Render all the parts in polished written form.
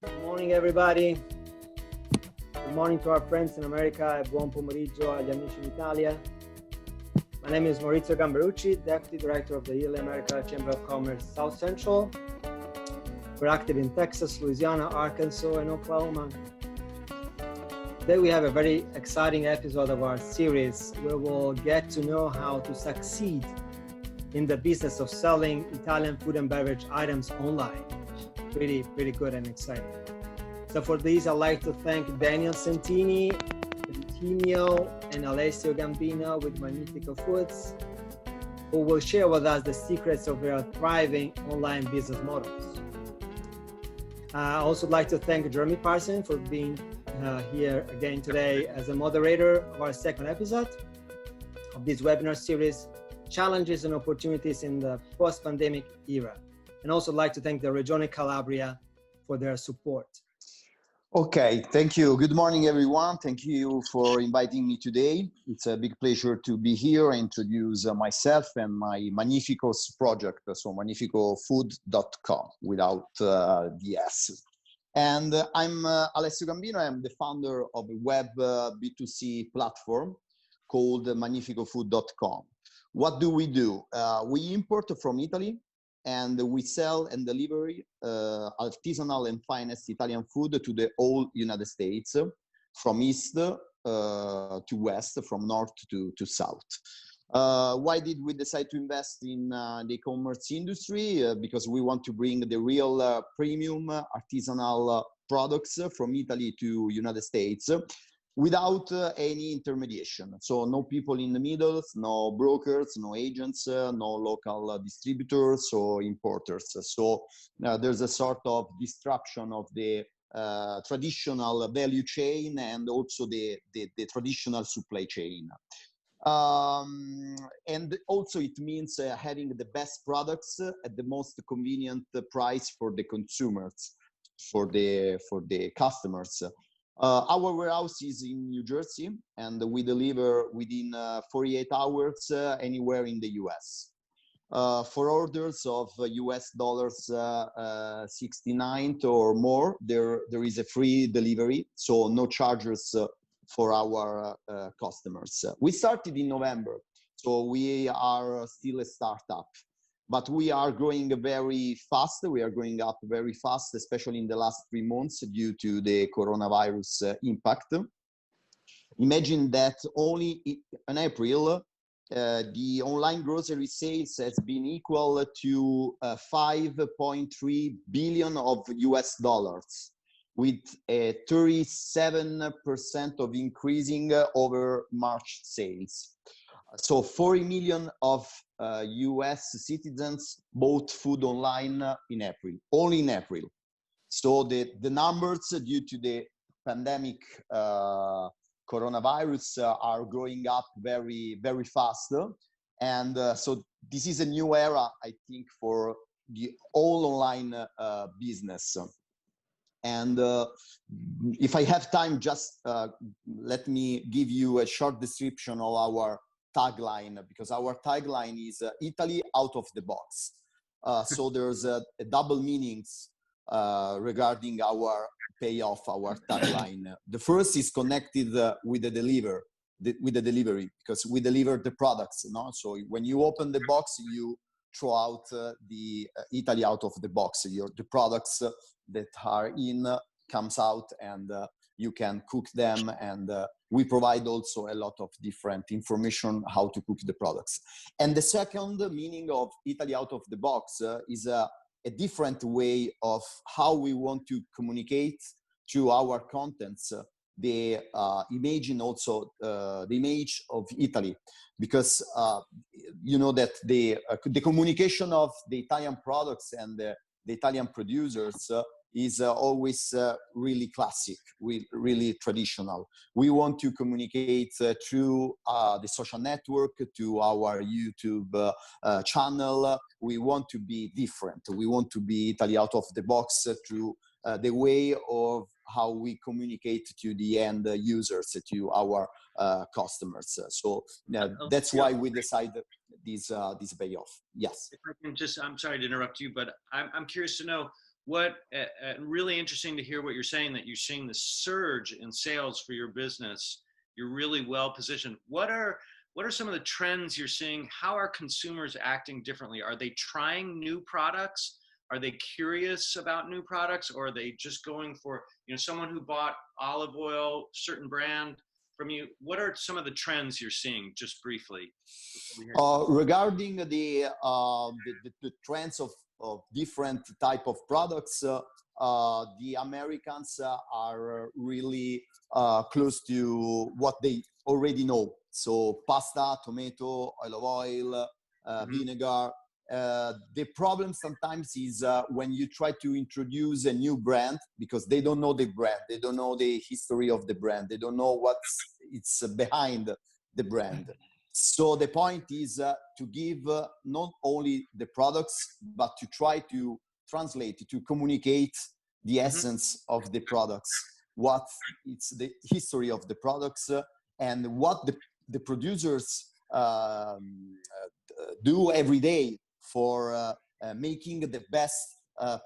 Good morning everybody. Good morning to our friends in America e buon pomeriggio agli amici in Italia. My name is Maurizio Gamberucci, Deputy Director of the Italy America Chamber of Commerce South Central. We're active in Texas, Louisiana, Arkansas, and Oklahoma. Today we have a very exciting episode of our series where we'll get to know how to succeed in the business of selling Italian food and beverage items online. Pretty good and exciting. So for this, I'd like to thank Daniel Santini, Antonio, and Alessio Gambino with Magnifico Foods, who will share with us the secrets of their thriving online business models. I also like to thank Jeremy Parzen for being here again today as a moderator of our second episode of this webinar series, Challenges and Opportunities in the Post-Pandemic Era. And also like to thank the Regione Calabria for their support. Okay, thank you. Good morning, everyone. Thank you for inviting me today. It's a big pleasure to be here and introduce myself and my Magnifico's project, so magnificofood.com without the S. And I'm Alessio Gambino. I'm the founder of a web B2C platform called magnificofood.com. What do? We import from Italy, and we sell and deliver artisanal and finest Italian food to the whole United States, from east to west, from north to south. Why did we decide to invest in the e-commerce industry? Because we want to bring the real premium artisanal products from Italy to United States without any intermediation. So no people in the middle, no brokers, no agents, no local distributors or importers. So there's a sort of disruption of the traditional value chain and also the traditional supply chain. And also it means having the best products at the most convenient price for the consumers, for the customers. Our warehouse is in New Jersey, and we deliver within 48 hours anywhere in the US. For orders of US dollars 69 or more, there is a free delivery, so no charges for our customers. We started in November, so we are still a startup. But we are growing very fast. We are growing up very fast, especially in the last 3 months due to the coronavirus impact. Imagine that only in April, the online grocery sales has been equal to 5.3 billion of US dollars, with a 37% of increasing over March sales. So 40 million of US citizens bought food online in April, only in April. So the numbers due to the pandemic coronavirus are growing up very fast. And so this is a new era, I think, for the all online business. And if I have time, just let me give you a short description of our tagline, because our tagline is Italy out of the box. So there's a double meanings regarding our payoff, our tagline. The first is connected with the delivery, because we deliver the products. No? So when you open the box, you throw out the Italy out of the box. The products that are in comes out, and you can cook them, and we provide also a lot of different information how to cook the products. And the second meaning of Italy out of the box is a different way of how we want to communicate through our contents, the imagine also the image of Italy, because you know that the communication of the Italian products and the Italian producers is always really classic, really traditional. We want to communicate through the social network, to our YouTube channel. We want to be different. We want to be Italy out of the box through the way of how we communicate to the end users, to our customers. So that's why we decided this payoff. Yes. If I can just, I'm sorry to interrupt you, but I'm curious to know, what really interesting to hear what you're saying, that you're seeing the surge in sales for your business. You're really well positioned. What are some of the trends you're seeing? How are consumers acting differently? Are they trying new products? Are they curious about new products, or are they just going for, someone who bought olive oil, certain brand from you? What are some of the trends you're seeing, just briefly? Regarding the trends of different type of products, the Americans are really close to what they already know. So pasta, tomato, olive oil, vinegar. The problem sometimes is when you try to introduce a new brand, because they don't know the brand, they don't know the history of the brand, they don't know it's behind the brand. So the point is to give not only the products, but to try to translate, to communicate the essence of the products, what it's the history of the products, and what the producers do every day for making the best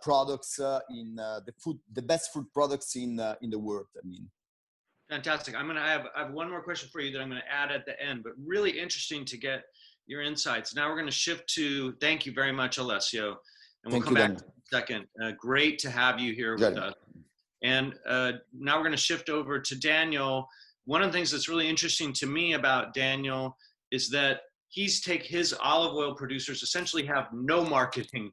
products in the best food products in the world. I mean. Fantastic. I have one more question for you that I'm going to add at the end, but really interesting to get your insights. Now we're going to shift to, thank you very much, Alessio. And we'll come back in a second. Great to have you here with us. And now we're going to shift over to Daniel. One of the things that's really interesting to me about Daniel is that his olive oil producers essentially have no marketing,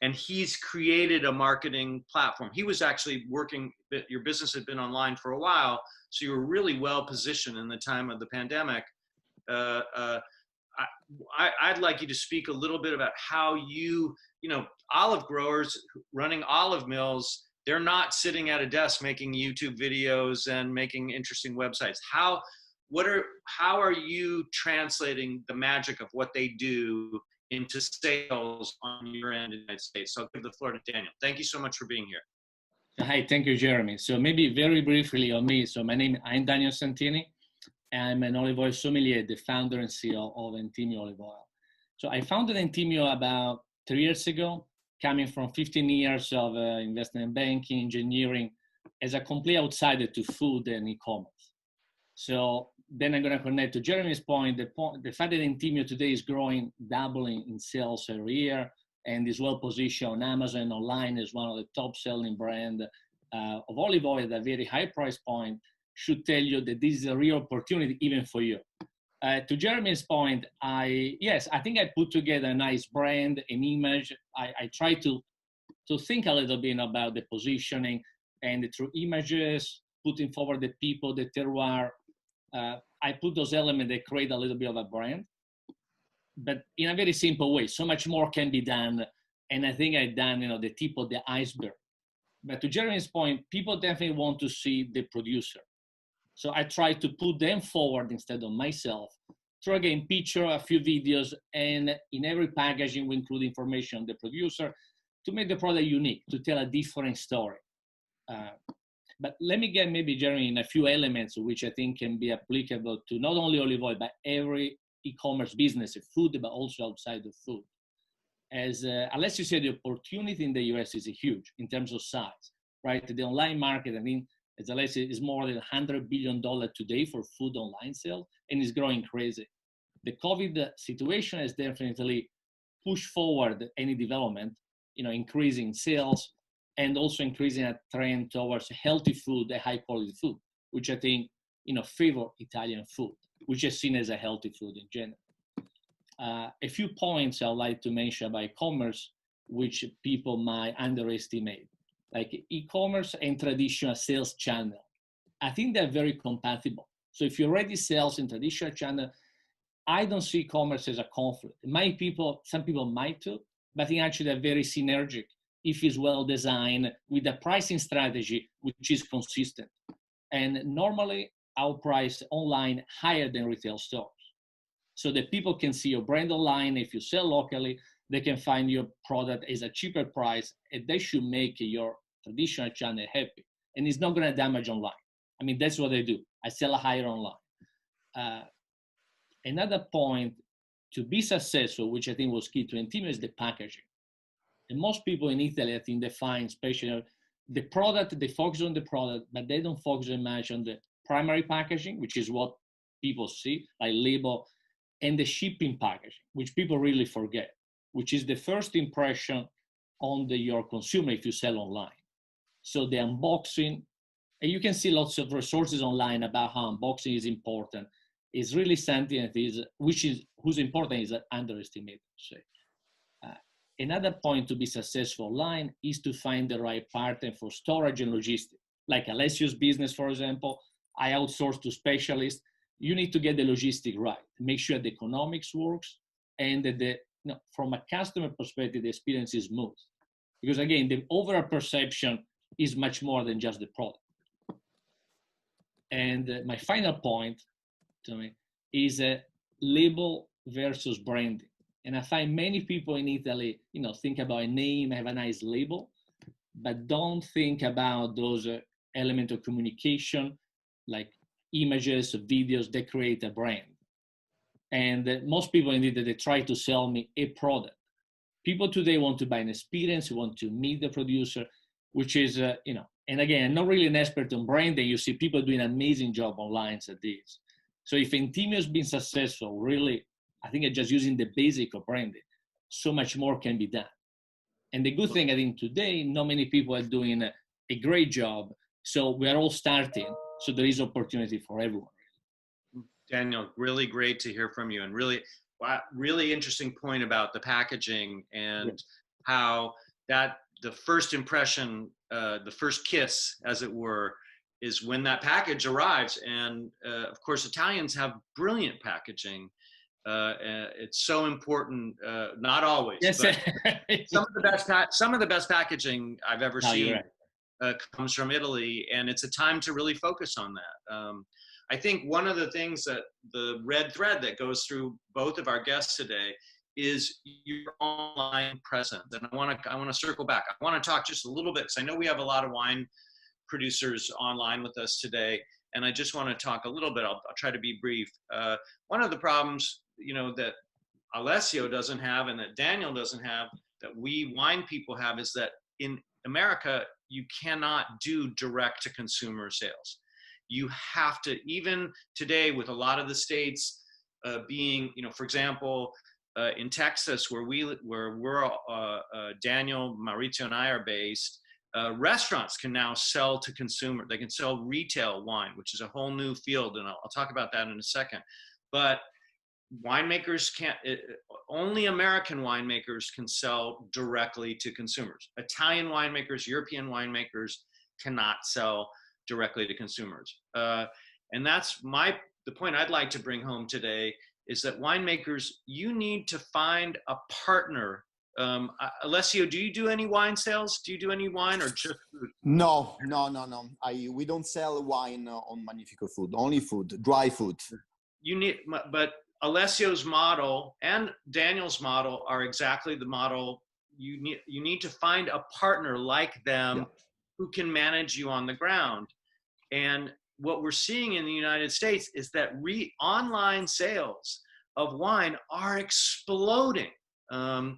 and he's created a marketing platform. He was actually working, your business had been online for a while, so you were really well positioned in the time of the pandemic. I'd like you to speak a little bit about how olive growers running olive mills, they're not sitting at a desk making YouTube videos and making interesting websites. How are you translating the magic of what they do into sales on your end in the United States? So I'll give the floor to Daniel. Thank you so much for being here. Hi, thank you, Jeremy. So maybe very briefly on me. So I'm Daniel Santini. I'm an olive oil sommelier, the founder and CEO of Entimio Olive Oil. So I founded Entimio about 3 years ago, coming from 15 years of investment banking, engineering, as a complete outsider to food and e-commerce. So then I'm going to connect to Jeremy's point, the fact that Entimio today is growing, doubling in sales every year, and is well positioned on Amazon online as one of the top selling brand of olive oil at a very high price point, should tell you that this is a real opportunity even for you. To Jeremy's point, I think I put together a nice brand, an image. I try to think a little bit about the positioning, and through images, putting forward the people, the terroir. I put those elements that create a little bit of a brand, but in a very simple way. So much more can be done, and I think I've done the tip of the iceberg. But to Jeremy's point, people definitely want to see the producer. So I try to put them forward instead of myself. Through again, picture, a few videos, and in every packaging we include information on the producer to make the product unique, to tell a different story. But let me get maybe, Jeremy, in a few elements which I think can be applicable to not only olive oil, but every e-commerce business, food, but also outside of food. As Alessio said, the opportunity in the US is huge in terms of size, right? The online market, I mean, as Alessio, is more than $100 billion today for food online sales, and is growing crazy. The COVID situation has definitely pushed forward any development, increasing sales, and also increasing a trend towards healthy food, a high quality food, which I think, favor Italian food, which is seen as a healthy food in general. A few points I'd like to mention about e-commerce, which people might underestimate, like e-commerce and traditional sales channel. I think they're very compatible. So if you already sell in traditional channel, I don't see e-commerce as a conflict. Some people might too, but I think actually they're very synergic if it's well designed with a pricing strategy which is consistent. And normally our price online higher than retail stores, so that people can see your brand online. If you sell locally, they can find your product as a cheaper price, and they should make your traditional channel happy. And it's not going to damage online. I mean, that's what they do. I sell higher online. Another point to be successful, which I think was key to Entimio, is the packaging. And most people in Italy, I think, they find, especially the product, they focus on the product, but they don't focus very much on the primary packaging, which is what people see, like label, and the shipping packaging, which people really forget, which is the first impression on your consumer if you sell online. So the unboxing, and you can see lots of resources online about how unboxing is important. It's really something that is, whose importance is underestimated. So, another point to be successful online is to find the right partner for storage and logistics. Like Alessio's business, for example, I outsource to specialists. You need to get the logistic right, make sure the economics works, and that from a customer perspective, the experience is smooth. Because again, the overall perception is much more than just the product. And my final point to me is label versus branding. And I find many people in Italy, think about a name, have a nice label, but don't think about those elements of communication, like images, videos that create a brand. And most people in Italy, they try to sell me a product. People today want to buy an experience, want to meet the producer, which is, and again, I'm not really an expert on branding. You see people doing an amazing job online at this. So if Intimio has been successful, really, I think it's just using the basic of branding. So much more can be done. And the good thing, I think today, not many people are doing a great job. So we are all starting. So there is opportunity for everyone. Daniel, really great to hear from you, and really interesting point about the packaging and how that the first impression, the first kiss, as it were, is when that package arrives. And of course, Italians have brilliant packaging. It's so important, not always, yes. but some of the best packaging I've ever seen comes from Italy, and it's a time to really focus on that. I think one of the things that the red thread that goes through both of our guests today is your online presence. And I want to circle back. I want to talk just a little bit, because I know we have a lot of wine producers online with us today, and I just want to talk a little bit. I'll try to be brief. One of the problems, that Alessio doesn't have and that Daniel doesn't have, that we wine people have, is that in America, you cannot do direct to consumer sales. You have to, even today with a lot of the states being, for example, in Texas, where we're Daniel, Maurizio, and I are based, restaurants can now sell to consumer. They can sell retail wine, which is a whole new field, and I'll talk about that in a second. But winemakers can't. Only American winemakers can sell directly to consumers. Italian winemakers, European winemakers cannot sell directly to consumers. And that's the point I'd like to bring home today, is that winemakers, you need to find a partner. Alessio, do you do any wine sales? Do you do any wine, or just food? No. We don't sell wine on Magnifico Food, only food, dry food. But Alessio's model and Daniel's model are exactly the model. You need to find a partner like them who can manage you on the ground. And what we're seeing in the United States is that online sales of wine are exploding. And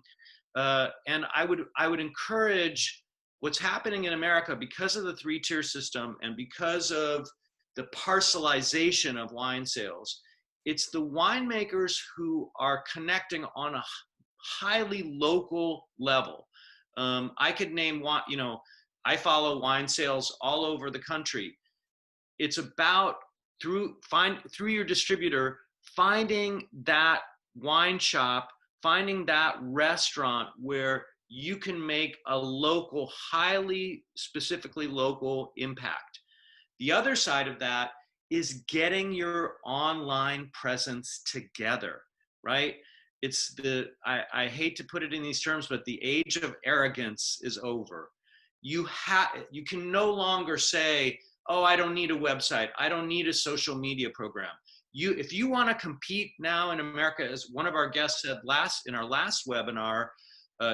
I would encourage what's happening in America, because of the 3-tier system and because of the parcelization of wine sales. It's the winemakers who are connecting on a highly local level. I could name one, I follow wine sales all over the country. It's about through your distributor, finding that wine shop, finding that restaurant where you can make a local, highly specifically local impact. The other side of that is getting your online presence together, right? It's I hate to put it in these terms, but the age of arrogance is over. You can no longer say, oh, I don't need a website, I don't need a social media program. If you want to compete now in America, as one of our guests said in our last webinar,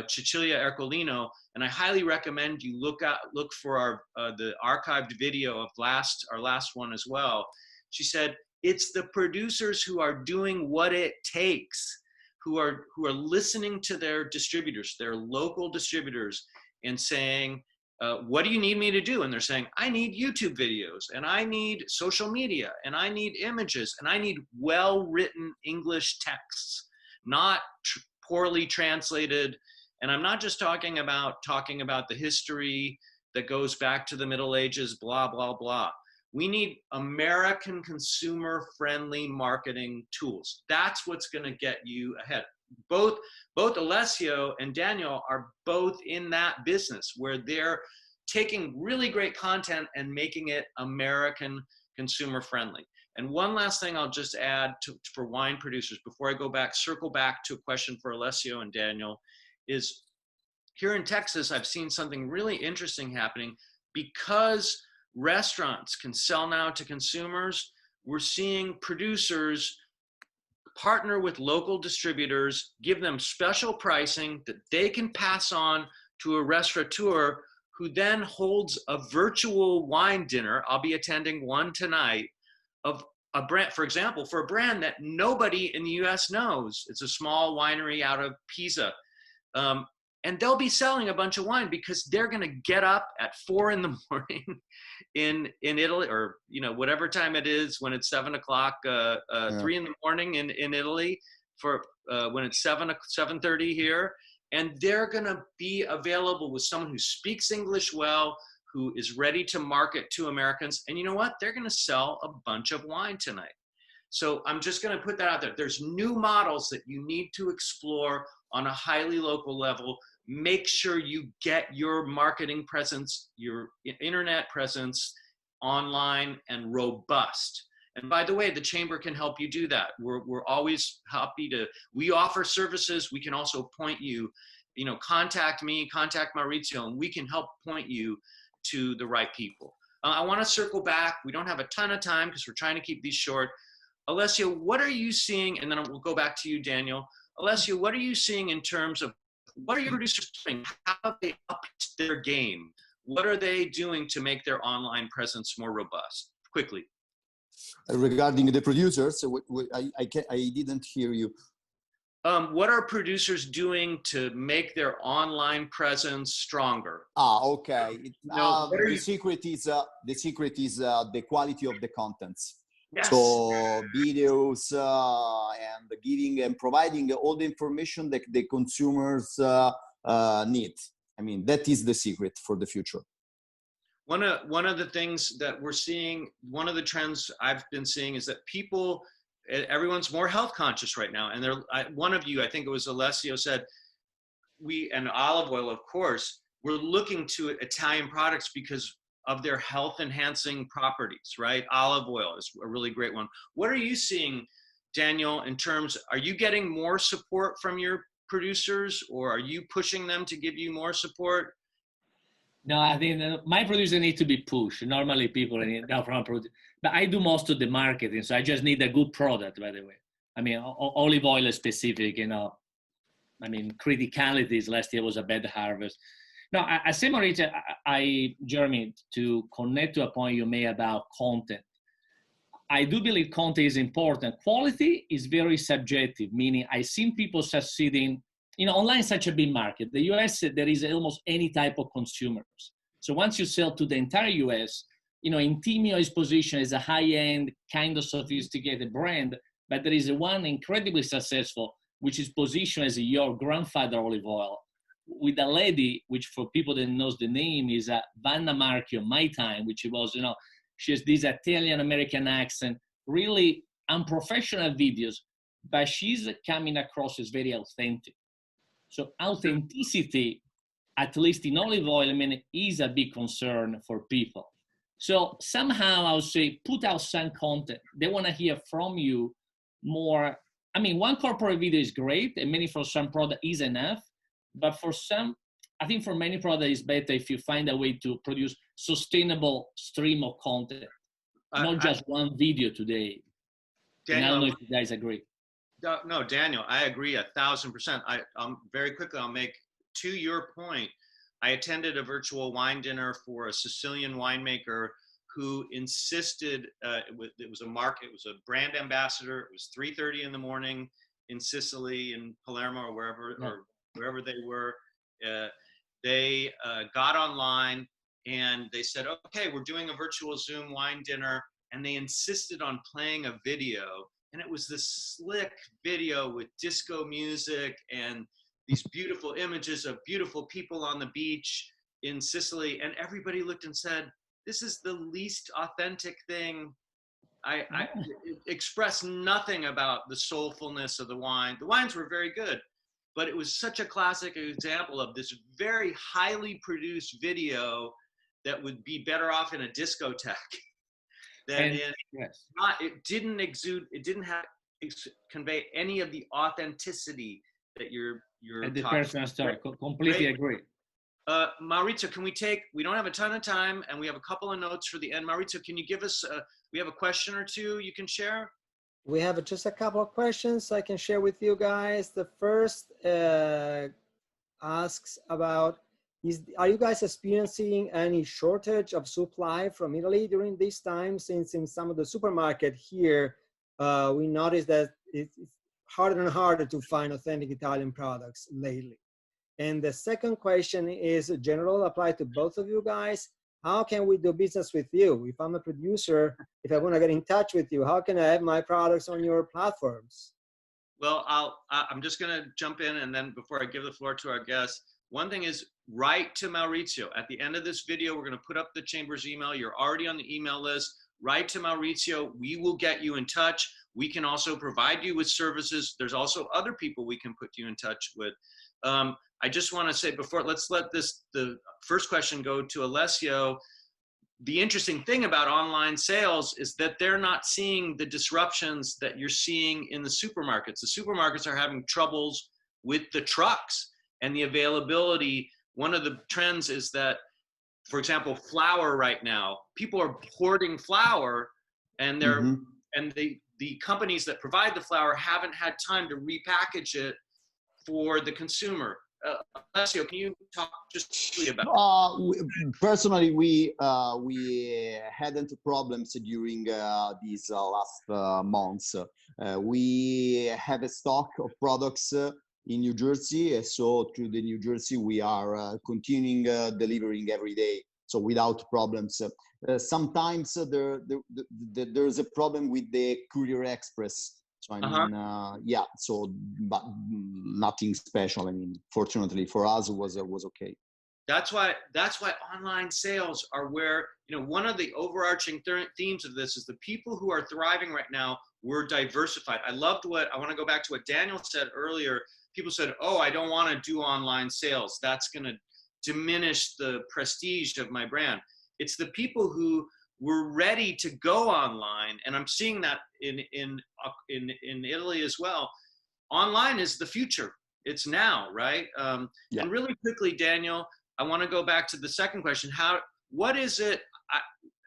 Cecilia Ercolino, and I highly recommend you look for the archived video of our last one as well. She said, it's the producers who are doing what it takes, who are listening to their distributors, their local distributors, and saying, what do you need me to do? And they're saying, I need YouTube videos, and I need social media, and I need images, and I need well-written English texts, not poorly translated. And I'm not just talking about the history that goes back to the Middle Ages, blah, blah, blah. We need American consumer-friendly marketing tools. That's what's going to get you ahead. Both Alessio and Daniel are both in that business where they're taking really great content and making it American consumer friendly. And one last thing I'll just add for wine producers before I circle back to a question for Alessio and Daniel is here in Texas, I've seen something really interesting happening because restaurants can sell now to consumers. We're seeing producers partner with local distributors, give them special pricing that they can pass on to a restaurateur who then holds a virtual wine dinner. I'll be attending one tonight of a brand, for example, for a brand that nobody in the US knows. It's a small winery out of Pisa. And they'll be selling a bunch of wine because they're going to get up at 4 in the morning in Italy, or whatever time it is when it's 7 o'clock, 3 in the morning in Italy for when it's 7:30 here, and they're going to be available with someone who speaks English well, who is ready to market to Americans, and you know what? They're going to sell a bunch of wine tonight. So I'm just going to put that out there. There's new models that you need to explore on a highly local level. Make sure you get your marketing presence, your internet presence online and robust. And by the way, the Chamber can help you do that. We're always happy to, we offer services. We can also point you, contact me, contact Maurizio, and we can help point you to the right people. I want to circle back. We don't have a ton of time because we're trying to keep these short. Alessio, what are you seeing? And then we'll go back to you, Daniel. Alessio, what are you seeing in terms of what are your producers doing? How have they upped their game? What are they doing to make their online presence more robust? Quickly. Regarding the producers, I didn't hear you. What are producers doing to make their online presence stronger? Okay. The secret is the quality of the contents. Yes. So videos and giving and providing all the information that the consumers need. I mean, that is the secret for the future. One of the things that we're seeing, one of the trends I've been seeing is that everyone's more health conscious right now. And one of you, I think it was Alessio, said, and olive oil, of course, we're looking to Italian products because of their health enhancing properties, right? Olive oil is a really great one. What are you seeing, Daniel, are you getting more support from your producers, or are you pushing them to give you more support? No, I think my producers need to be pushed. Normally people need from produce, but I do most of the marketing, so I just need a good product, by the way. I mean, olive oil is specific, I mean, criticalities, last year was a bad harvest. No, I say, Maurizio, Jeremy, to connect to a point you made about content. I do believe content is important. Quality is very subjective, meaning I've seen people succeeding, online is such a big market. The US, there is almost any type of consumers. So once you sell to the entire US, Intimio is positioned as a high-end, kind of sophisticated brand, but there is one incredibly successful, which is positioned as your grandfather olive oil, with a lady, which for people that knows the name is Vanna Marchi on my time, which was, she has this Italian-American accent, really unprofessional videos, but she's coming across as very authentic. So authenticity, at least in olive oil, is a big concern for people. So somehow I would say, put out some content. They want to hear from you more. I mean, one corporate video is great, and maybe for some product is enough. But for some, I think for many products, it's better if you find a way to produce sustainable stream of content, not just one video today. Daniel, and I don't know if you guys agree. No, Daniel, I agree 1,000%. Very quickly, I'll make, to your point, I attended a virtual wine dinner for a Sicilian winemaker who insisted, it was a brand ambassador. It was 3:30 in the morning. in Sicily, in Palermo, or wherever they were. They got online and they said, okay, we're doing a virtual Zoom wine dinner. And they insisted on playing a video. And it was this slick video with disco music and these beautiful images of beautiful people on the beach in Sicily. And everybody looked and said, this is the least authentic thing. It expressed nothing about the soulfulness of the wine. The wines were very good, but it was such a classic example of this very highly produced video that would be better off in a discotheque. It didn't convey any of the authenticity that you're the personal story. Completely agree. Maurizio, we don't have a ton of time and we have a couple of notes for the end. Maurizio, can you give us, we have a question or two you can share? We have just a couple of questions I can share with you guys. The first asks about, are you guys experiencing any shortage of supply from Italy during this time? Since in some of the supermarket here, we noticed that it's harder and harder to find authentic Italian products lately. And the second question is general, applied to both of you guys. How can we do business with you? If I'm a producer, if I want to get in touch with you, how can I have my products on your platforms? Well, I'm just going to jump in, and then before I give the floor to our guests, one thing is write to Maurizio. At the end of this video, we're going to put up the Chamber's email. You're already on the email list. Write to Maurizio. We will get you in touch. We can also provide you with services. There's also other people we can put you in touch with. I just want to say before, let's let the first question go to Alessio. The interesting thing about online sales is that they're not seeing the disruptions that you're seeing in the supermarkets. The supermarkets are having troubles with the trucks and the availability. One of the trends is that, for example, flour right now, people are hoarding flour, and the companies that provide the flour haven't had time to repackage it for the consumer. Alessio, can you talk just quickly about personally, we hadn't problems during these last months. We have a stock of products in New Jersey, so through the New Jersey we are continuing delivering every day, so without problems. Sometimes there's a problem with the courier express. So I mean, yeah. So, but nothing special. I mean, fortunately for us, it was okay. That's why online sales are where, one of the overarching themes of this is the people who are thriving right now were diversified. I want to go back to what Daniel said earlier. People said, "Oh, I don't want to do online sales. That's going to diminish the prestige of my brand." It's the people who were ready to go online, and I'm seeing that in Italy as well. Online is the future. It's now, right? Yeah. And really quickly, Daniel, I want to go back to the second question. What is it?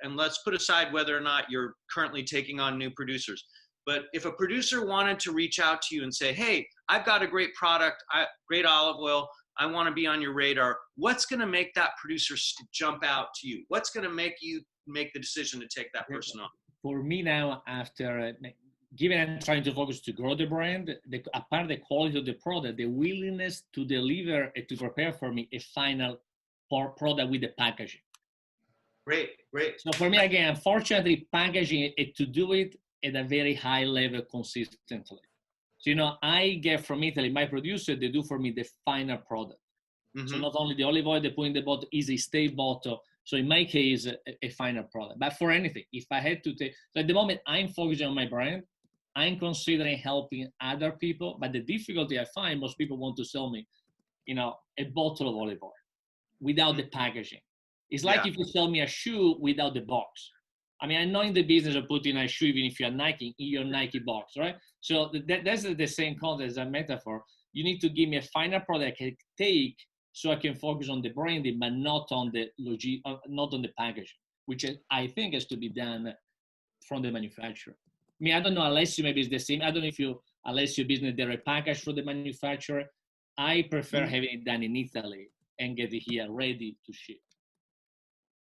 And let's put aside whether or not you're currently taking on new producers. But if a producer wanted to reach out to you and say, "Hey, I've got a great product, great olive oil, I want to be on your radar," what's going to make that producer jump out to you? What's going to make you make the decision to take that person on? For me now, after given I'm trying to focus to grow the brand, apart the quality of the product, the willingness to deliver and to prepare for me a final product with the packaging. Great. So for me, again, unfortunately, packaging it to do it at a very high level consistently. So, I get from Italy, my producer, they do for me the final product. Mm-hmm. So not only the olive oil they put in the bottle is a stay bottle. So in my case, a final product. But for anything, if I had to take, so at the moment I'm focusing on my brand, I'm considering helping other people. But the difficulty I find, most people want to sell me, a bottle of olive oil without the packaging. It's like if you sell me a shoe without the box. I mean, I'm not in the business of putting a shoe, even if you're Nike, in your Nike box, right? So that's the same concept as a metaphor. You need to give me a final product I can take so I can focus on the branding, but not on the not on the packaging, which I think has to be done from the manufacturer. I mean, I don't know, Alessio, maybe it's the same. I don't know if Alessio business, they're repackaged for the manufacturer. I prefer having it done in Italy and get it here ready to ship.